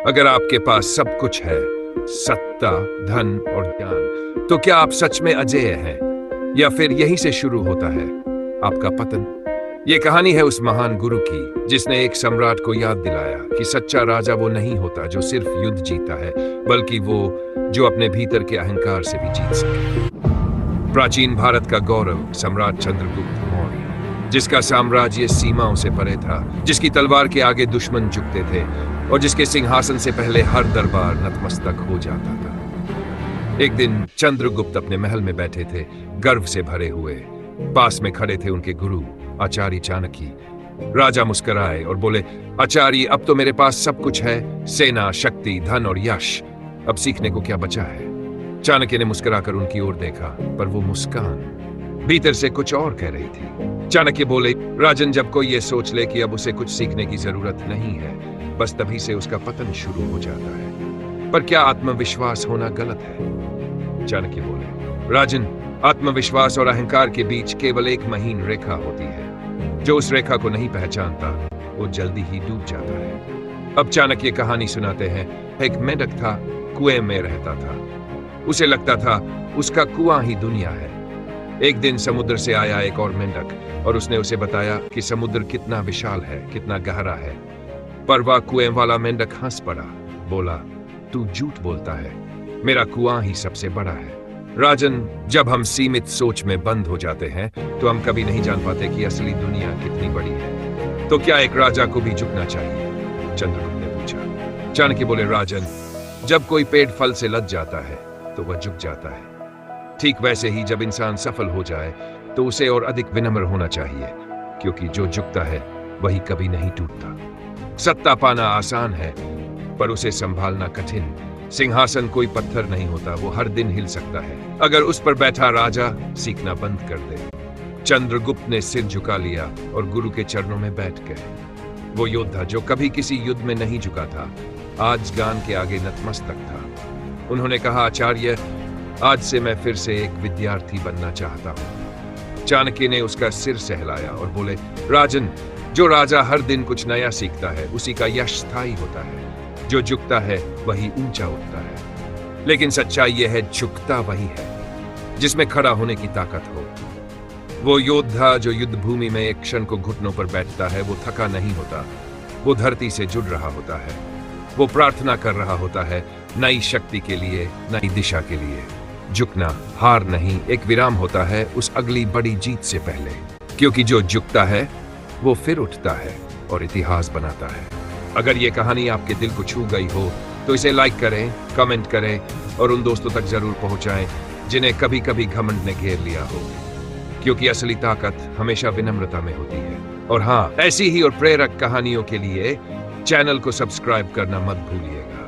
अगर आपके पास सब कुछ है, सत्ता, धन और ज्ञान, तो क्या आप सच में अजेय हैं? या फिर यहीं से शुरू होता है आपका पतन? ये कहानी है उस महान गुरु की जिसने एक सम्राट को याद दिलाया कि सच्चा राजा वो नहीं होता जो सिर्फ युद्ध जीता है, बल्कि वो जो अपने भीतर के अहंकार से भी जीत सके। प्राचीन भारत का गौरव सम्राट चंद्रगुप्त मौर्य, जिसका साम्राज्य सीमाओं से परे था, जिसकी तलवार के आगे दुश्मन झुकते थे और जिसके सिंहासन से पहले हर दरबार नतमस्तक हो जाता था। एक दिन चंद्रगुप्त अपने महल में बैठे थे, गर्व से भरे हुए। पास में खड़े थे उनके गुरु आचार्य चाणक्य। राजा मुस्कुराए और बोले, आचार्य, अब तो मेरे पास सब कुछ है, सेना, शक्ति, धन और यश। अब सीखने को क्या बचा है? चाणक्य ने मुस्कुराकर उनकी ओर देखा, पर वो मुस्कान भीतर से कुछ और कह रही थी। चाणक्य बोले, राजन, जब कोई ये सोच ले कि अब उसे कुछ सीखने की जरूरत नहीं है, बस तभी से उसका पतन शुरू हो जाता है। पर क्या आत्मविश्वास होना गलत है? चाणक्य बोले, राजन, आत्मविश्वास और अहंकार के बीच केवल एक महीन रेखा होती है। जो उस रेखा को नहीं पहचानता वो जल्दी ही डूब जाता है। अब चाणक्य कहानी सुनाते हैं। एक मेंढक था, कुएं में रहता था। उसे लगता था उसका कुआं ही दुनिया है। एक दिन समुद्र से आया एक और मेंढक और उसने उसे बताया कि समुद्र कितना विशाल है, कितना गहरा है। पर वह कुएं वाला मेंढक हंस पड़ा, बोला, तू झूठ बोलता है, मेरा कुआं ही सबसे बड़ा है। राजन, जब हम सीमित सोच में बंद हो जाते हैं तो हम कभी नहीं जान पाते कि असली दुनिया कितनी बड़ी है। तो क्या एक राजा को भी झुकना चाहिए? चंद्रगुप्त ने पूछा। चाणक्य बोले, राजन, जब कोई पेड़ फल से लद जाता है तो वह झुक जाता है। ठीक वैसे ही जब इंसान सफल हो जाए तो उसे और अधिक विनम्र होना चाहिए, क्योंकि जो झुकता है वही कभी नहीं टूटता। सत्ता पाना आसान है, पर उसे संभालना कठिन। सिंहासन कोई पत्थर नहीं होता, वो हर दिन हिल सकता है अगर उस पर बैठा राजा सीखना बंद कर दे। चंद्रगुप्त ने सिर झुका लिया और गुरु के चरणों में बैठ गए। वो योद्धा जो कभी किसी युद्ध में नहीं झुका था, आज ज्ञान के आगे नतमस्तक था। उन्होंने कहा, आचार्य, आज से मैं फिर से एक विद्यार्थी बनना चाहता हूं। चाणक्य ने उसका सिर सहलाया और बोले, राजन, जो राजा हर दिन कुछ नया सीखता है उसी का यश स्थायी होता है। जो झुकता है वही ऊंचा उठता है। लेकिन सच्चाई यह है, झुकता वही है जिसमें खड़ा होने की ताकत हो। वो योद्धा जो युद्ध भूमि में एक क्षण को घुटनों पर बैठता है, वो थका नहीं होता, वो धरती से जुड़ रहा होता है। वो प्रार्थना कर रहा होता है, नई शक्ति के लिए, नई दिशा के लिए। झुकना हार नहीं, एक विराम होता है उस अगली बड़ी जीत से पहले, क्योंकि जो झुकता है वो फिर उठता है और इतिहास बनाता है। अगर ये कहानी आपके दिल को छू गई हो तो इसे लाइक करें, कमेंट करें और उन दोस्तों तक जरूर पहुंचाएं जिन्हें कभी कभी घमंड ने घेर लिया हो, क्योंकि असली ताकत हमेशा विनम्रता में होती है। और हाँ, ऐसी ही और प्रेरक कहानियों के लिए चैनल को सब्सक्राइब करना मत भूलिएगा।